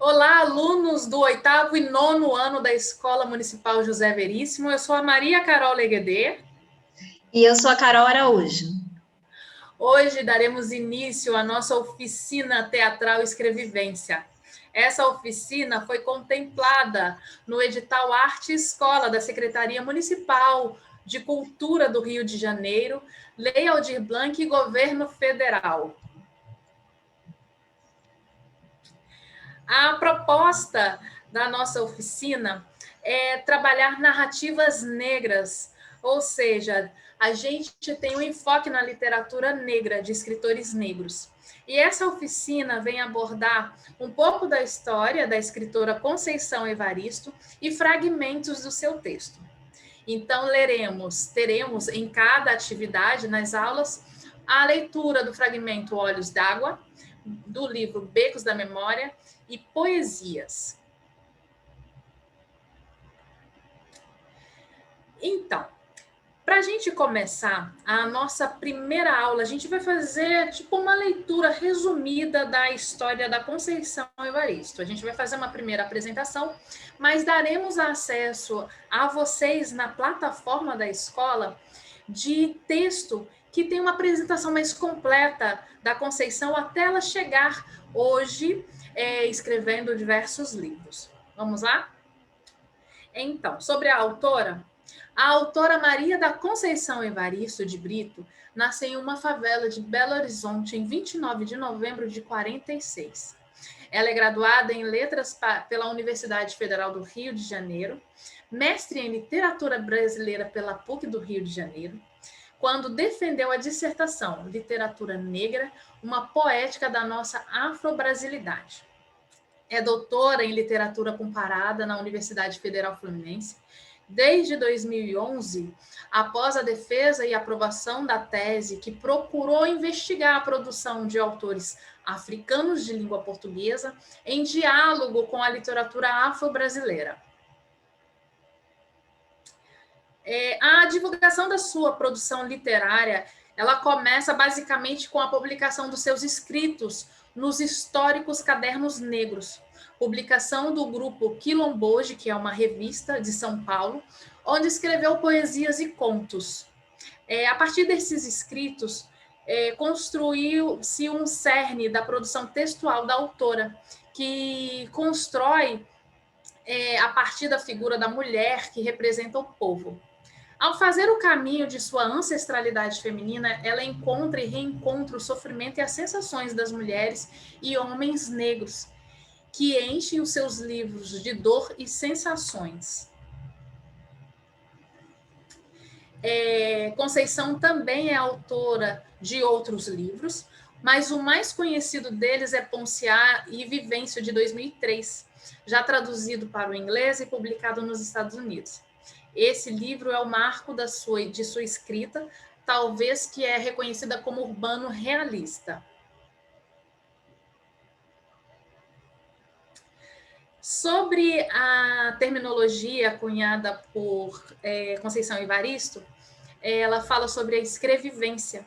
Olá, alunos do 8º e 9º ano da Escola Municipal José Veríssimo. Eu sou a Maria Carol Leguedê. E eu sou a Carol Araújo. Hoje daremos início à nossa oficina teatral Escrevivência. Essa oficina foi contemplada no edital Arte Escola da Secretaria Municipal de Cultura do Rio de Janeiro, Lei Aldir Blanc e Governo Federal. A proposta da nossa oficina é trabalhar narrativas negras, ou seja, a gente tem um enfoque na literatura negra, de escritores negros. E essa oficina vem abordar um pouco da história da escritora Conceição Evaristo e fragmentos do seu texto. Então, teremos em cada atividade, nas aulas, a leitura do fragmento Olhos d'Água, do livro Becos da Memória e poesias. Então, para a gente começar a nossa primeira aula, a gente vai fazer tipo uma leitura resumida da história da Conceição Evaristo. A gente vai fazer uma primeira apresentação, mas daremos acesso a vocês na plataforma da escola de texto que tem uma apresentação mais completa da Conceição até ela chegar hoje escrevendo diversos livros. Vamos lá? Então, sobre a autora Maria da Conceição Evaristo de Brito nasceu em uma favela de Belo Horizonte em 29 de novembro de 46. Ela é graduada em Letras pela Universidade Federal do Rio de Janeiro, mestre em Literatura Brasileira pela PUC do Rio de Janeiro, quando defendeu a dissertação Literatura Negra, uma poética da nossa afro-brasilidade. É doutora em Literatura Comparada na Universidade Federal Fluminense. Desde 2011, após a defesa e aprovação da tese que procurou investigar a produção de autores africanos de língua portuguesa em diálogo com a literatura afro-brasileira. A divulgação da sua produção literária, ela começa basicamente com a publicação dos seus escritos nos históricos Cadernos Negros, publicação do grupo Quilomboje, que é uma revista de São Paulo, onde escreveu poesias e contos. A partir desses escritos, construiu-se um cerne da produção textual da autora, que constrói a partir da figura da mulher que representa o povo. Ao fazer o caminho de sua ancestralidade feminina, ela encontra e reencontra o sofrimento e as sensações das mulheres e homens negros, que enchem os seus livros de dor e sensações. Conceição também é autora de outros livros, mas o mais conhecido deles é Ponciá e Vivência, de 2003, já traduzido para o inglês e publicado nos Estados Unidos. Esse livro é o marco de sua escrita, talvez que é reconhecida como urbano realista. Sobre a terminologia cunhada por Conceição Evaristo, ela fala sobre a escrevivência.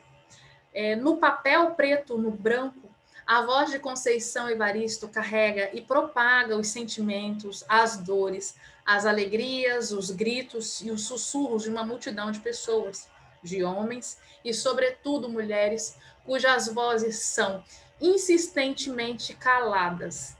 No papel preto, no branco, a voz de Conceição Evaristo carrega e propaga os sentimentos, as dores, as alegrias, os gritos e os sussurros de uma multidão de pessoas, de homens e, sobretudo, mulheres, cujas vozes são insistentemente caladas.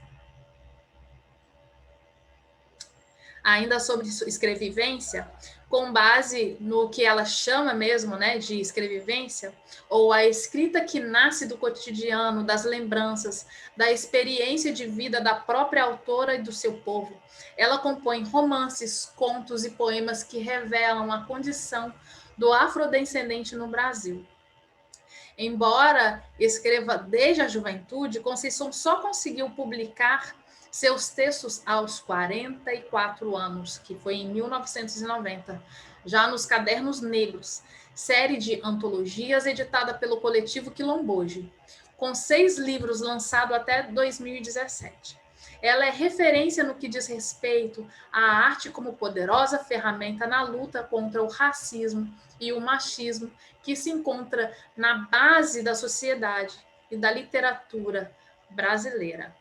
Ainda sobre escrevivência, com base no que ela chama mesmo, né, de escrevivência, ou a escrita que nasce do cotidiano, das lembranças, da experiência de vida da própria autora e do seu povo. Ela compõe romances, contos e poemas que revelam a condição do afrodescendente no Brasil. Embora escreva desde a juventude, Conceição só conseguiu publicar seus textos aos 44 anos, que foi em 1990, já nos Cadernos Negros, série de antologias editada pelo coletivo Quilomboje, com 6 livros lançados até 2017. Ela é referência no que diz respeito à arte como poderosa ferramenta na luta contra o racismo e o machismo que se encontra na base da sociedade e da literatura brasileira.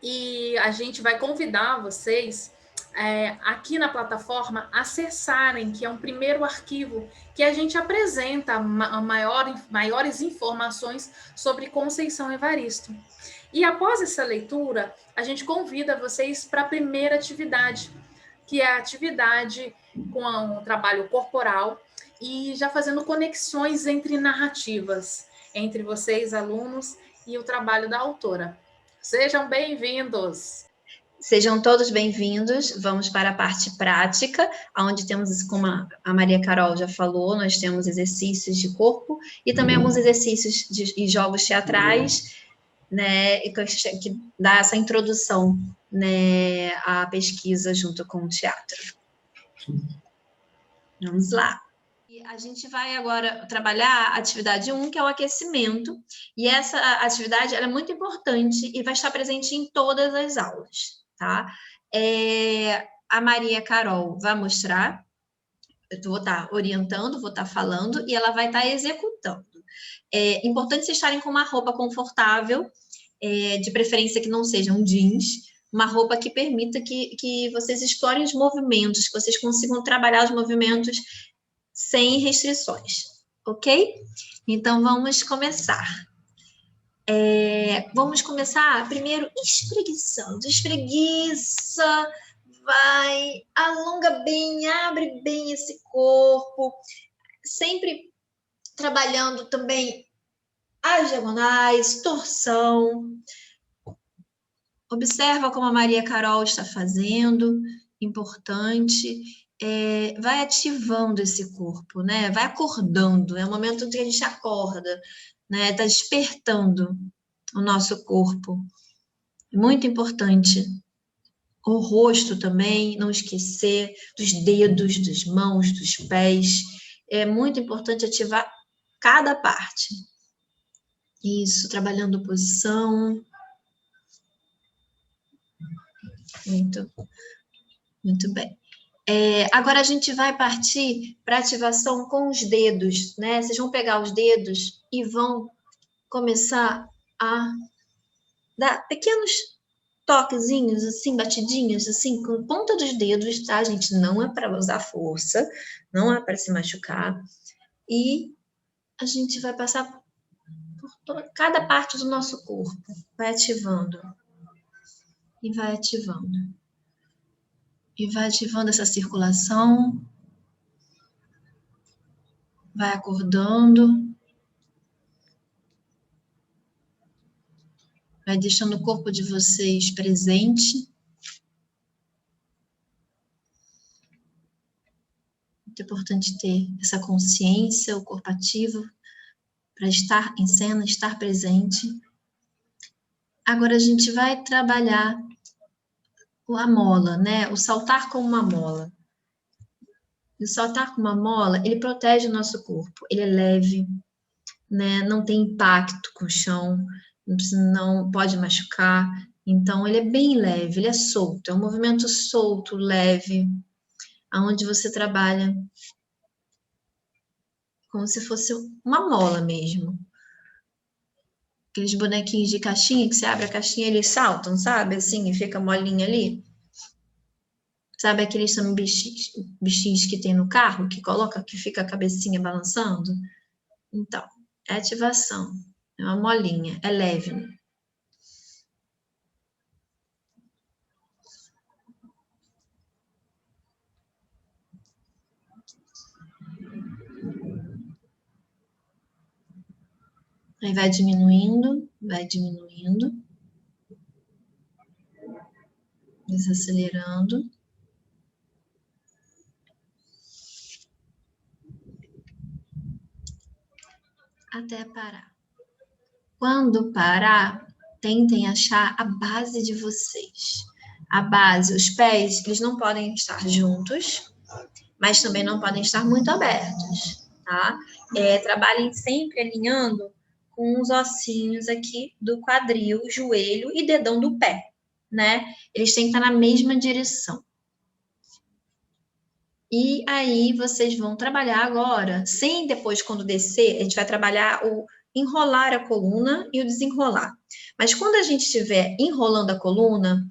E a gente vai convidar vocês aqui na plataforma acessarem, que é um primeiro arquivo que a gente apresenta maiores informações sobre Conceição Evaristo. E após essa leitura, a gente convida vocês para a primeira atividade, que é a atividade com um trabalho corporal e já fazendo conexões entre narrativas, entre vocês, alunos, e o trabalho da autora. Sejam bem-vindos! Sejam todos bem-vindos. Vamos para a parte prática, onde temos, como a Maria Carol já falou, nós temos exercícios de corpo e também alguns exercícios e jogos teatrais, né, que dá essa introdução, né, à pesquisa junto com o teatro. Vamos lá. E a gente vai agora trabalhar a atividade 1, que é o aquecimento, e essa atividade ela é muito importante e vai estar presente em todas as aulas, tá? A Maria Carol vai mostrar, eu vou estar orientando, vou estar falando, e ela vai estar executando. É importante vocês estarem com uma roupa confortável, de preferência que não seja um jeans, uma roupa que permita que vocês explorem os movimentos, que vocês consigam trabalhar os movimentos sem restrições, ok? Então, vamos começar. Vamos começar primeiro espreguiçando. Espreguiça, vai, alonga bem, abre bem esse corpo, sempre trabalhando também as diagonais, torção. Observa como a Maria Carol está fazendo, importante. Vai ativando esse corpo, né? Vai acordando, é o momento em que a gente acorda, né? Tá despertando o nosso corpo. Muito importante. O rosto também, não esquecer dos dedos, das mãos, dos pés. É muito importante ativar cada parte. Isso, trabalhando posição. Muito bem. Agora a gente vai partir para a ativação com os dedos, né? Vocês vão pegar os dedos e vão começar a dar pequenos toquezinhos, assim, batidinhas, assim, com a ponta dos dedos, tá, gente? Não é para usar força, não é para se machucar. E a gente vai passar por cada parte do nosso corpo, vai ativando. E vai ativando. E vai ativando essa circulação. Vai acordando. Vai deixando o corpo de vocês presente. Muito importante ter essa consciência, o corpo ativo, para estar em cena, estar presente. Agora a gente vai trabalhar a mola, né? O saltar com uma mola. O saltar com uma mola, ele protege o nosso corpo. Ele é leve, né? Não tem impacto com o chão, não pode machucar. Então, ele é bem leve, ele é solto. É um movimento solto, leve, onde você trabalha como se fosse uma mola mesmo. Aqueles bonequinhos de caixinha, que você abre a caixinha e eles saltam, sabe? Assim, e fica a molinha ali. Sabe aqueles são bichinhos que tem no carro, que fica a cabecinha balançando? Então, é ativação. É uma molinha, é leve. Aí vai diminuindo, desacelerando. Até parar. Quando parar, tentem achar a base de vocês. A base, os pés, eles não podem estar juntos, mas também não podem estar muito abertos, tá? Trabalhem sempre alinhando com os ossinhos aqui do quadril, joelho e dedão do pé, né? Eles têm que estar na mesma direção. E aí vocês vão trabalhar agora, sem depois, quando descer, a gente vai trabalhar enrolar a coluna e o desenrolar. Mas quando a gente estiver enrolando a coluna,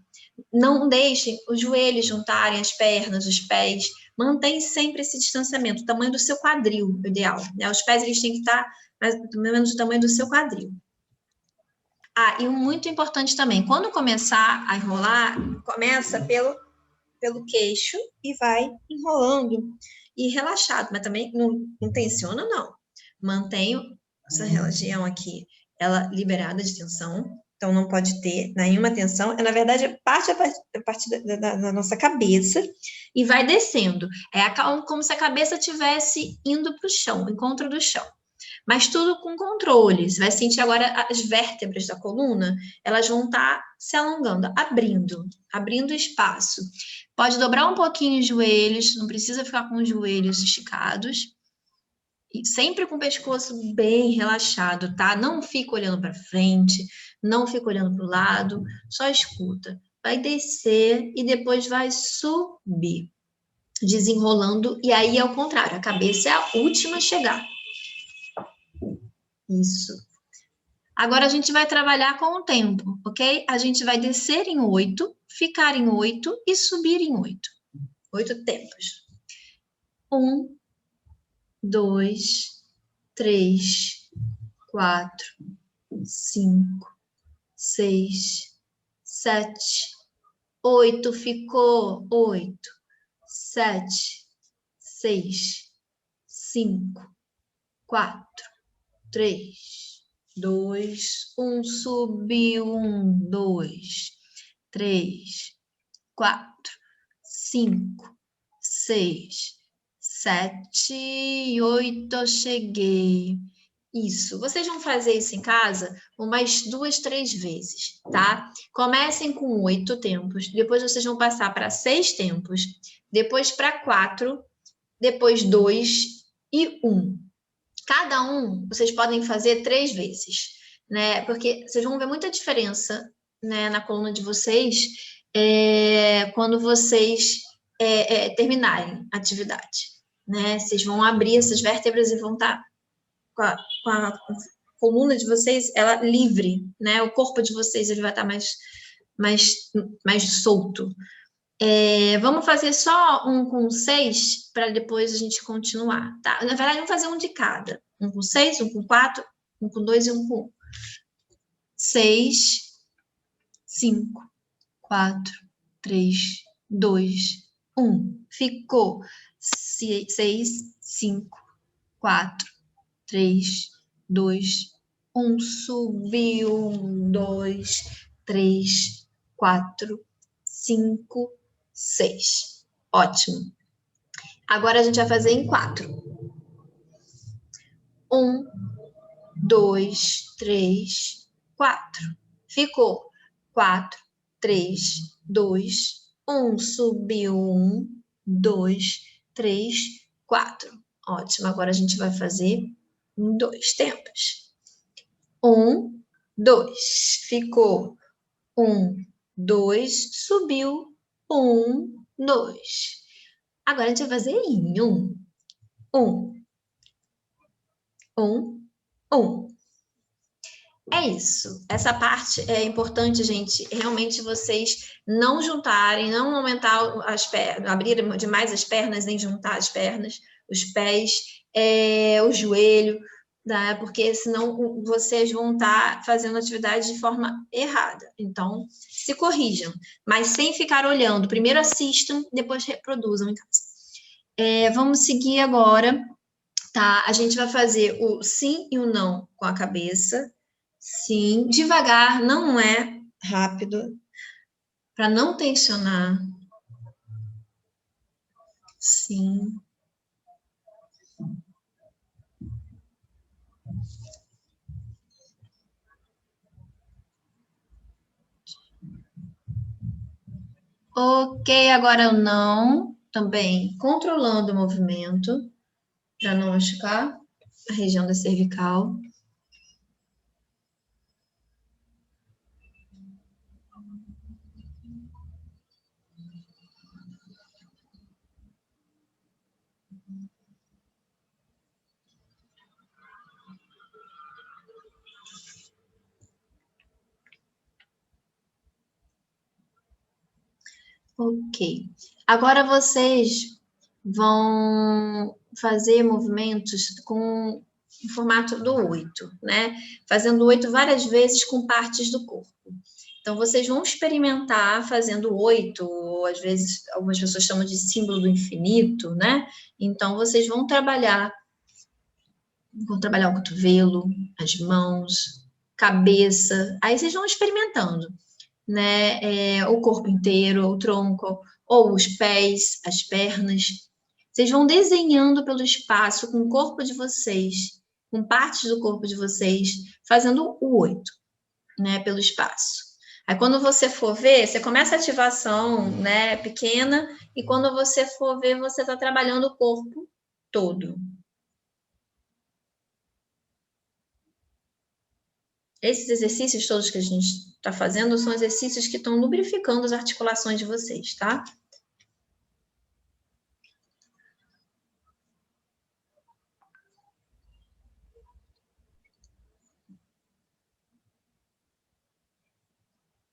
não deixem os joelhos juntarem as pernas, os pés. Mantém sempre esse distanciamento, o tamanho do seu quadril, o ideal. Né? Os pés eles têm que estar mais ou menos do tamanho do seu quadril. Ah, e muito importante também, quando começar a enrolar, começa pelo queixo e vai enrolando e relaxado, mas também não tensiona, não. Mantenho essa região aqui, ela liberada de tensão, então não pode ter nenhuma tensão. Na verdade, parte a partir da nossa cabeça e vai descendo. É como se a cabeça estivesse indo para o chão, o encontro do chão. Mas tudo com controle. Você vai sentir agora as vértebras da coluna, elas vão estar se alongando, abrindo espaço. Pode dobrar um pouquinho os joelhos, não precisa ficar com os joelhos esticados. E sempre com o pescoço bem relaxado, tá? Não fica olhando para frente, não fica olhando para o lado, só escuta. Vai descer e depois vai subir, desenrolando. E aí é o contrário, a cabeça é a última a chegar. Isso. Agora a gente vai trabalhar com o tempo, ok? A gente vai descer em 8, ficar em 8 e subir em 8. 8 tempos. 1, 2, 3, 4, 5, 6, 7, 8. Ficou 8, 7, 6, 5, 4, 3, 2, 1, subiu, 1, 2, 3, 4, 5, 6, 7, 8, cheguei. Isso, vocês vão fazer isso em casa umas 2, 3 vezes, tá? Comecem com 8 tempos, depois vocês vão passar para 6 tempos, depois para 4, depois 2 e 1. Cada um, vocês podem fazer 3 vezes, né? Porque vocês vão ver muita diferença, né, na coluna de vocês quando vocês terminarem a atividade, né? Vocês vão abrir essas vértebras e vão estar com a coluna de vocês, ela livre, né? O corpo de vocês ele vai estar mais solto. Vamos fazer só um com 6 para depois a gente continuar, tá? Na verdade, vamos fazer um de cada. Um com 6, um com 4, um com 2 e um com 1. 6, 5, 4, 3, 2, 1. Ficou 6, 5, 4, 3, 2, 1. Subiu 1, 2, 3, 4, 5, 6. Ótimo. Agora a gente vai fazer em 4. 1, 2, 3, 4. Ficou 4, 3, 2, 1. Subiu 1, 2, 3, 4. Ótimo. Agora a gente vai fazer em 2 tempos. 1, 2. Ficou 1, 2. Subiu 1, 2. Agora a gente vai fazer em 1. 1, 1, 1. É isso. Essa parte é importante, gente, realmente vocês não juntarem, não aumentar as pernas, abrir demais as pernas, nem juntar as pernas, os pés, o joelho, né? Porque senão vocês vão estar fazendo atividade de forma errada. Então, se corrijam, mas sem ficar olhando. Primeiro assistam, depois reproduzam em casa. Vamos seguir agora, tá? A gente vai fazer o sim e o não com a cabeça. Sim, devagar, não é rápido, para não tensionar. Sim. Ok, agora o não, também controlando o movimento, para não machucar a região da cervical. Ok. Agora vocês vão fazer movimentos com o formato do 8, né? Fazendo 8 várias vezes com partes do corpo. Então, vocês vão experimentar fazendo 8, ou às vezes algumas pessoas chamam de símbolo do infinito, né? Então, vocês vão trabalhar o cotovelo, as mãos, cabeça. Aí vocês vão experimentando, né? O corpo inteiro, o tronco, ou os pés, as pernas. Vocês vão desenhando pelo espaço com o corpo de vocês, com partes do corpo de vocês, fazendo o 8, né? Pelo espaço. Aí, quando você for ver, você começa a ativação, né, pequena, e quando você for ver, você está trabalhando o corpo todo. Esses exercícios todos que a gente está fazendo são exercícios que estão lubrificando as articulações de vocês, tá?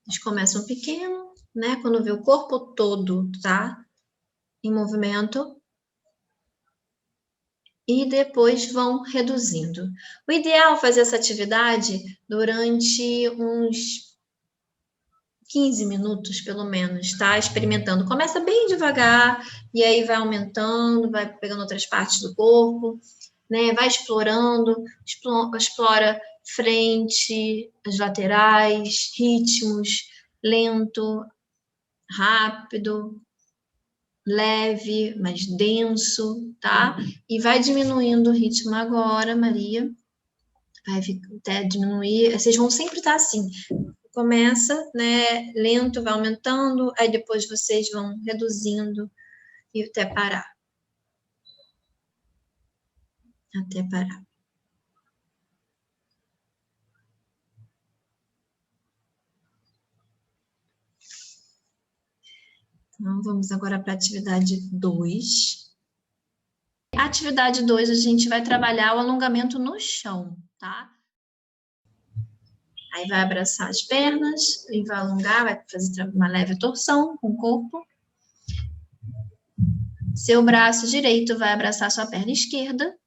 Eles começam pequeno, né? Quando vê o corpo todo, tá? Em movimento. E depois vão reduzindo. O ideal é fazer essa atividade durante uns 15 minutos, pelo menos, tá? Experimentando. Começa bem devagar, e aí vai aumentando, vai pegando outras partes do corpo, né? Vai explorando, explora frente, as laterais, ritmos, lento, rápido, leve, mais denso, tá? E vai diminuindo o ritmo agora, Maria. Vai até diminuir. Vocês vão sempre estar assim. Começa, né, lento, vai aumentando, aí depois vocês vão reduzindo e até parar. Até parar. Então, vamos agora para a atividade 2. A atividade 2, a gente vai trabalhar o alongamento no chão, tá? Aí vai abraçar as pernas e vai alongar, vai fazer uma leve torção com o corpo. Seu braço direito vai abraçar sua perna esquerda.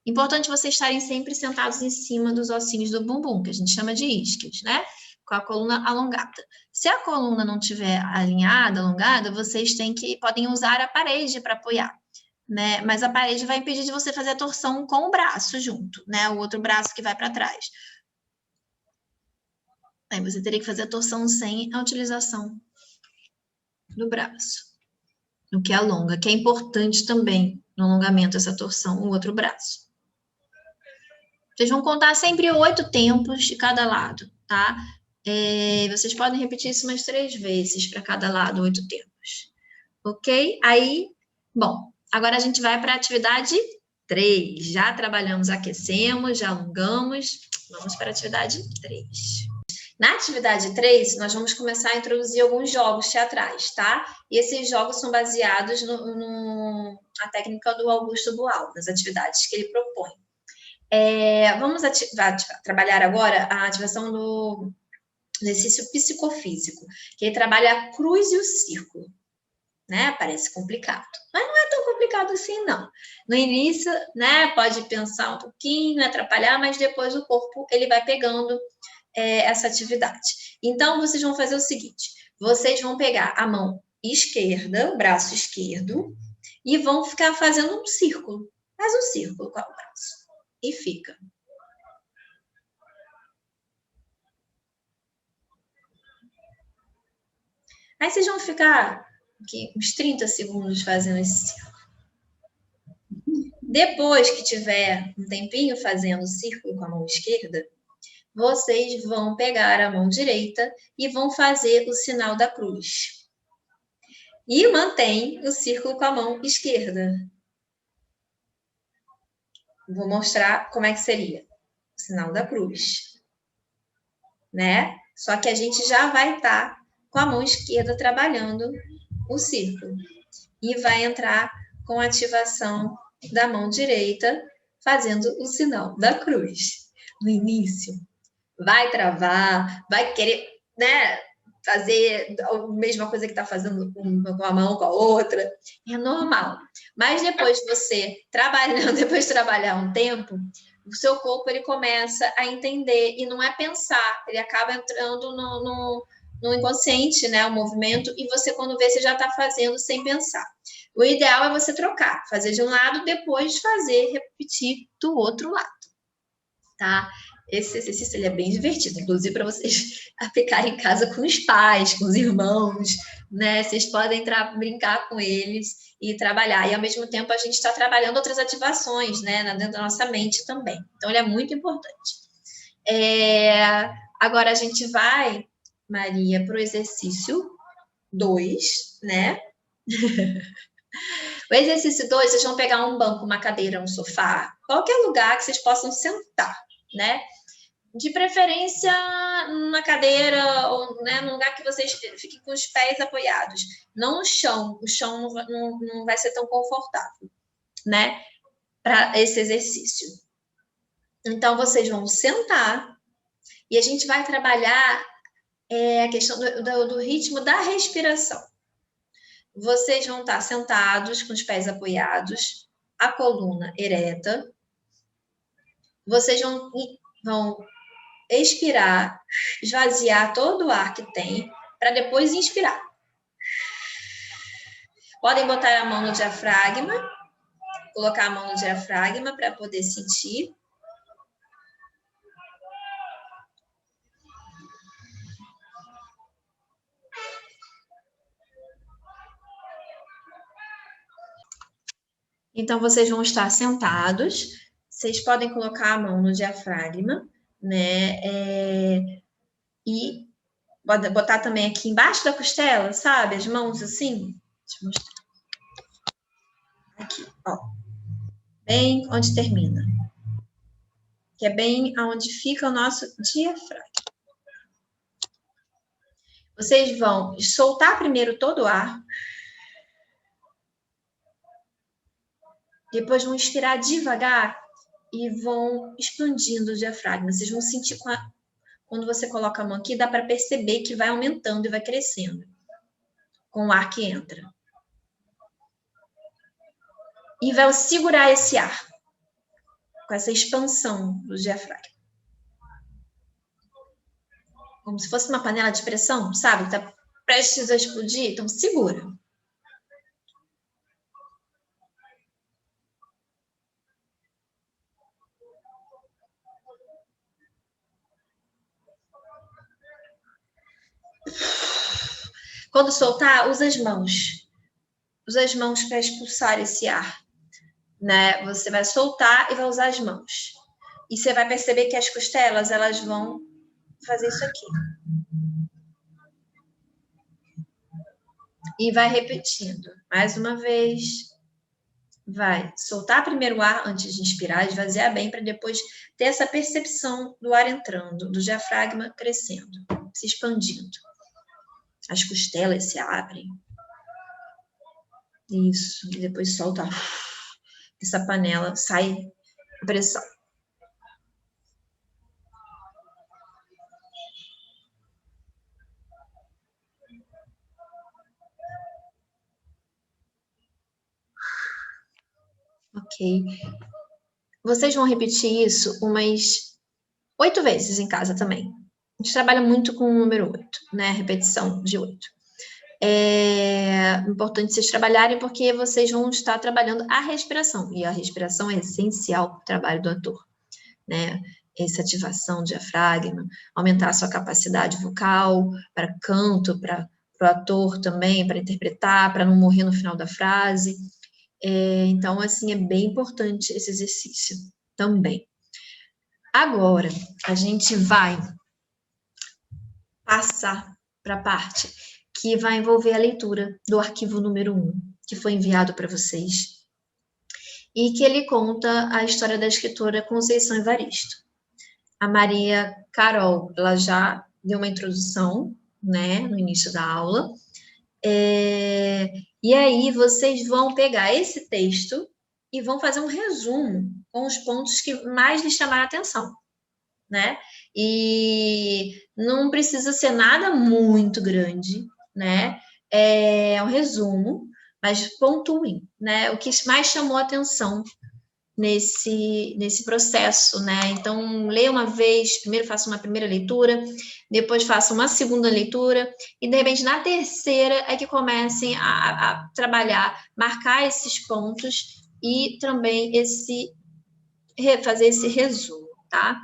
Importante vocês estarem sempre sentados em cima dos ossinhos do bumbum, que a gente chama de isquios, né? Com a coluna alongada. Se a coluna não estiver alinhada, alongada, vocês podem usar a parede para apoiar, né? Mas a parede vai impedir de você fazer a torção com o braço junto, né? O outro braço que vai para trás. Aí você teria que fazer a torção sem a utilização do braço, o que alonga, que é importante também no alongamento, essa torção, o outro braço. Vocês vão contar sempre 8 tempos de cada lado, tá? Vocês podem repetir isso umas 3 vezes para cada lado, 8 tempos. Ok? Aí, bom, agora a gente vai para a atividade 3. Já trabalhamos, aquecemos, já alongamos. Vamos para a atividade 3. Na atividade 3, nós vamos começar a introduzir alguns jogos teatrais, tá? E esses jogos são baseados na técnica do Augusto Boal, nas atividades que ele propõe. Vamos trabalhar agora a ativação do exercício psicofísico, que ele trabalha a cruz e o círculo, né? Parece complicado, mas não é tão complicado assim, não. No início, né, pode pensar um pouquinho, atrapalhar, mas depois o corpo ele vai pegando essa atividade. Então, vocês vão fazer o seguinte, vocês vão pegar a mão esquerda, o braço esquerdo, e vão ficar fazendo um círculo. Faz um círculo com o braço. E fica. Aí vocês vão ficar aqui, uns 30 segundos fazendo esse círculo. Depois que tiver um tempinho fazendo o círculo com a mão esquerda, vocês vão pegar a mão direita e vão fazer o sinal da cruz. E mantém o círculo com a mão esquerda. Vou mostrar como é que seria o sinal da cruz, né? Só que a gente já vai estar com a mão esquerda trabalhando o círculo. E vai entrar com a ativação da mão direita, fazendo o sinal da cruz. No início, vai travar, vai querer, né, fazer a mesma coisa que está fazendo com a mão, com a outra. É normal. Mas depois você trabalhando, depois de trabalhar um tempo, o seu corpo ele começa a entender, e não é pensar, ele acaba entrando no inconsciente, né, o movimento, e você, quando vê, você já está fazendo sem pensar. O ideal é você trocar, fazer de um lado, depois fazer, repetir do outro lado, tá? Esse exercício ele é bem divertido, inclusive para vocês aplicarem em casa com os pais, com os irmãos, né? Vocês podem brincar com eles e trabalhar. E, ao mesmo tempo, a gente está trabalhando outras ativações, né? Dentro da nossa mente também. Então, ele é muito importante. Agora, a gente vai, Maria, para o exercício 2, né? O exercício 2, vocês vão pegar um banco, uma cadeira, um sofá, qualquer lugar que vocês possam sentar, né? De preferência numa cadeira ou, né, num lugar que vocês fiquem com os pés apoiados. Não no chão, o chão não vai ser tão confortável, né? Para esse exercício. Então, vocês vão sentar e a gente vai trabalhar a questão do ritmo da respiração. Vocês vão estar sentados com os pés apoiados, a coluna ereta. Vocês vão expirar, esvaziar todo o ar que tem, para depois inspirar. Podem botar a mão no diafragma, colocar a mão no diafragma para poder sentir. Então, vocês vão estar sentados, vocês podem colocar a mão no diafragma, né? E botar também aqui embaixo da costela, sabe? As mãos assim. Deixa eu mostrar. Aqui, ó. Bem onde termina. Que é bem onde fica o nosso diafragma. Vocês vão soltar primeiro todo o ar. Depois vão inspirar devagar e vão expandindo o diafragma. Vocês vão sentir quando você coloca a mão aqui, dá para perceber que vai aumentando e vai crescendo com o ar que entra. E vai segurar esse ar com essa expansão do diafragma. Como se fosse uma panela de pressão, sabe? Está prestes a explodir, então segura. Quando soltar, usa as mãos. Usa as mãos para expulsar esse ar, né? Você vai soltar e vai usar as mãos. E você vai perceber que as costelas, elas vão fazer isso aqui. E vai repetindo. Mais uma vez. Vai soltar primeiro o ar antes de inspirar, esvaziar bem, para depois ter essa percepção do ar entrando, do diafragma crescendo, se expandindo. As costelas se abrem. Isso. E depois solta. Essa panela sai a pressão. Ok. Vocês vão repetir isso umas 8 vezes em casa também. A gente trabalha muito com o número 8, né? Repetição de 8. É importante vocês trabalharem porque vocês vão estar trabalhando a respiração. E a respiração é essencial para o trabalho do ator, né? Essa ativação do diafragma, aumentar a sua capacidade vocal para canto, para o ator também, para interpretar, para não morrer no final da frase. Então, assim, é bem importante esse exercício também. Agora, a gente vai passar para a parte que vai envolver a leitura do arquivo número 1, que foi enviado para vocês, e que ele conta a história da escritora Conceição Evaristo. A Maria Carol, ela já deu uma introdução, né, no início da aula, e aí vocês vão pegar esse texto e vão fazer um resumo com os pontos que mais lhes chamaram a atenção, né? E não precisa ser nada muito grande, né? É um resumo, mas pontuem, né? O que mais chamou a atenção nesse processo, né? Então, leia uma vez, primeiro faça uma primeira leitura, depois faça uma segunda leitura, e de repente, na terceira, é que comecem a trabalhar, marcar esses pontos e também fazer esse resumo, tá?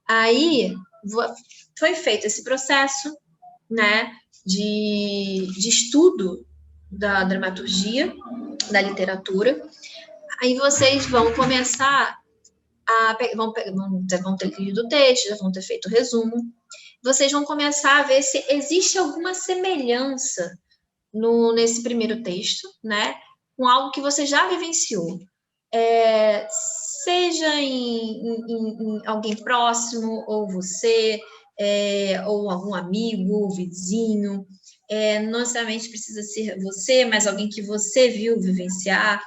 Aí, foi feito esse processo, né, de estudo da dramaturgia, da literatura. Aí vocês vão começar vão ter lido o texto, já vão ter feito o resumo. Vocês vão começar a ver se existe alguma semelhança nesse primeiro texto, né, com algo que você já vivenciou. Seja em alguém próximo, ou você, ou algum amigo, vizinho, não necessariamente precisa ser você, mas alguém que você viu vivenciar,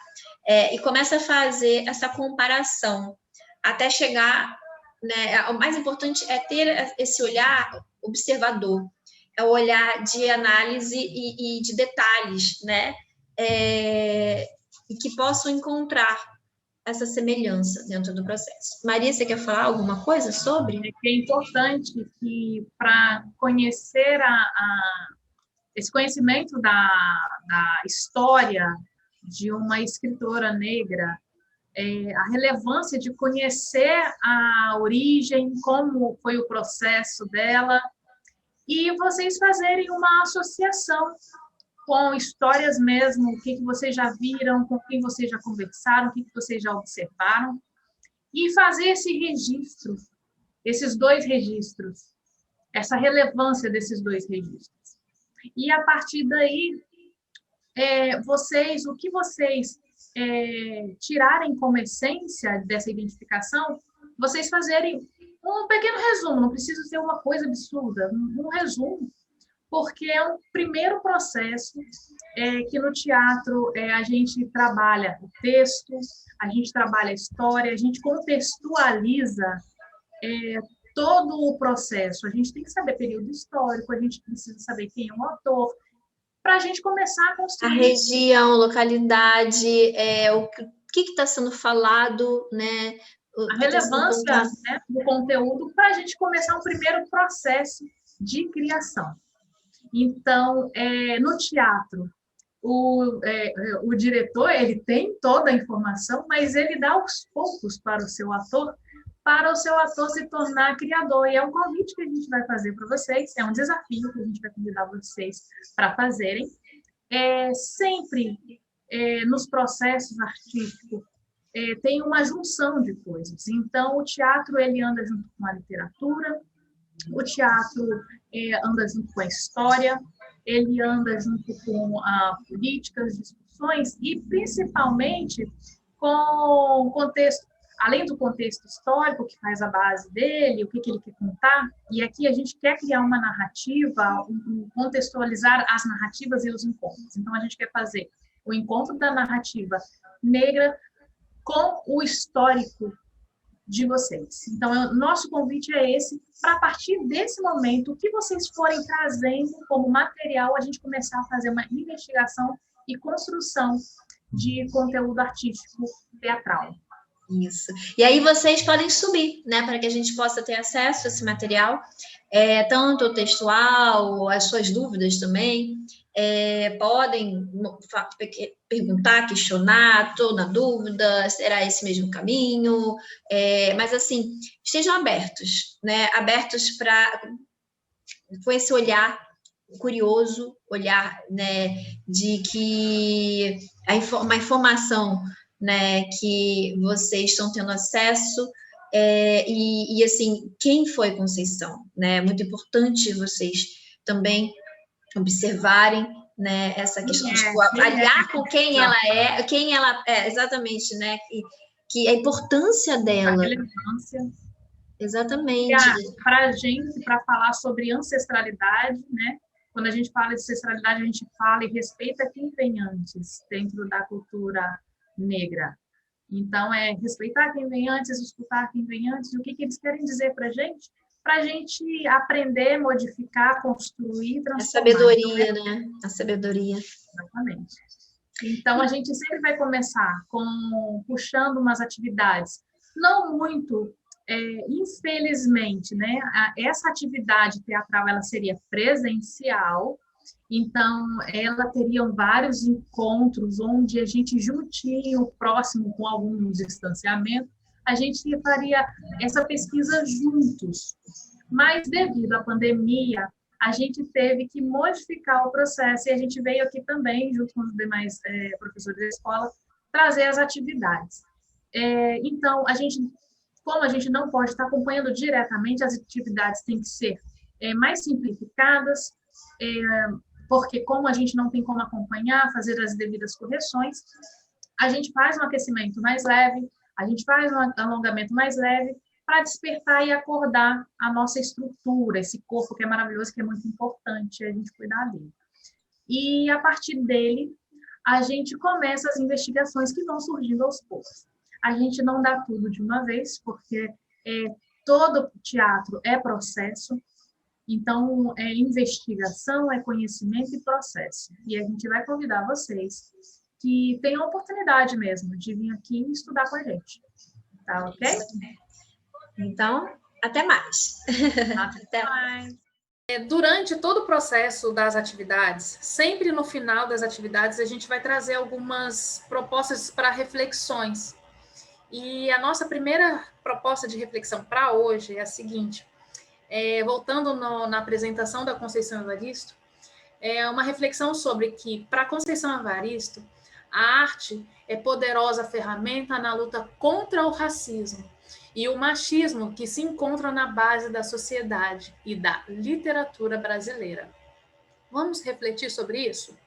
e começa a fazer essa comparação, até chegar, né, o mais importante é ter esse olhar observador, é o olhar de análise e de detalhes, né, e que possam encontrar essa semelhança dentro do processo. Maria, você quer falar alguma coisa sobre? É importante que, para conhecer esse conhecimento da história de uma escritora negra, a relevância de conhecer a origem, como foi o processo dela, e vocês fazerem uma associação com histórias mesmo, o que vocês já viram, com quem vocês já conversaram, o que vocês já observaram, e fazer esse registro, esses dois registros, essa relevância desses dois registros. E, a partir daí, o que vocês tirarem como essência dessa identificação, vocês fazerem um pequeno resumo, não precisa ser uma coisa absurda, um resumo, porque é um primeiro processo que no teatro a gente trabalha o texto, a gente trabalha a história, a gente contextualiza todo o processo. A gente tem que saber período histórico, a gente precisa saber quem é o autor, para a gente começar a construir. A região, localidade, o que está sendo falado, né? A relevância, né, do conteúdo, para a gente começar um primeiro processo de criação. Então, no teatro, o diretor, ele tem toda a informação, mas ele dá aos poucos para o seu ator se tornar criador. E é um convite que a gente vai fazer para vocês, é um desafio que a gente vai convidar vocês para fazerem. Sempre nos processos artísticos tem uma junção de coisas. Então, o teatro ele anda junto com a literatura, o teatro anda junto com a história, ele anda junto com políticas, discussões e, principalmente, com o contexto, além do contexto histórico, que faz a base dele, o que ele quer contar, e aqui a gente quer criar uma narrativa, contextualizar as narrativas e os encontros. Então, a gente quer fazer o encontro da narrativa negra com o histórico de vocês. Então, nosso convite é esse, para a partir desse momento, o que vocês forem trazendo como material, a gente começar a fazer uma investigação e construção de conteúdo artístico teatral. Isso. E aí vocês podem subir, né, para que a gente possa ter acesso a esse material, tanto textual, as suas dúvidas também, podem perguntar, questionar, estou na dúvida, será esse mesmo caminho, mas assim, estejam abertos, né, abertos com esse olhar curioso, olhar, né, de que uma informação, né, que vocês estão tendo acesso, e assim, quem foi Conceição, né, é muito importante vocês também observarem, né, essa questão de avaliar com quem ela é, exatamente, né, que a importância dela. A relevância. Exatamente. Para a gente, para falar sobre ancestralidade, né, quando a gente fala de ancestralidade, a gente fala e respeita quem vem antes, dentro da cultura negra. Então, é respeitar quem vem antes, escutar quem vem antes, e o que eles querem dizer para a gente aprender, modificar, construir, A transformar. sabedoria, né? A sabedoria. Exatamente. Então, a gente sempre vai começar puxando umas atividades, não muito, infelizmente, né? Essa atividade teatral, ela seria presencial, então, ela teria vários encontros onde a gente juntinho, próximo, com algum distanciamento, a gente faria essa pesquisa juntos. Mas, devido à pandemia, a gente teve que modificar o processo e a gente veio aqui também, junto com os demais professores da escola, trazer as atividades. Então, como a gente não pode estar acompanhando diretamente, as atividades têm que ser mais simplificadas, porque como a gente não tem como acompanhar, fazer as devidas correções, a gente faz um aquecimento mais leve, a gente faz um alongamento mais leve, para despertar e acordar a nossa estrutura, esse corpo que é maravilhoso, que é muito importante a gente cuidar dele. E, a partir dele, a gente começa as investigações que vão surgindo aos poucos. A gente não dá tudo de uma vez, porque todo teatro é processo, então, é investigação, é conhecimento e processo. E a gente vai convidar vocês que tenham a oportunidade mesmo de vir aqui e estudar com a gente. Tá ok? Então, até mais. Até mais. Durante todo o processo das atividades, sempre no final das atividades, a gente vai trazer algumas propostas para reflexões. E a nossa primeira proposta de reflexão para hoje é a seguinte: voltando na apresentação da Conceição Evaristo, é uma reflexão sobre que, para Conceição Evaristo, a arte é poderosa ferramenta na luta contra o racismo e o machismo que se encontram na base da sociedade e da literatura brasileira. Vamos refletir sobre isso?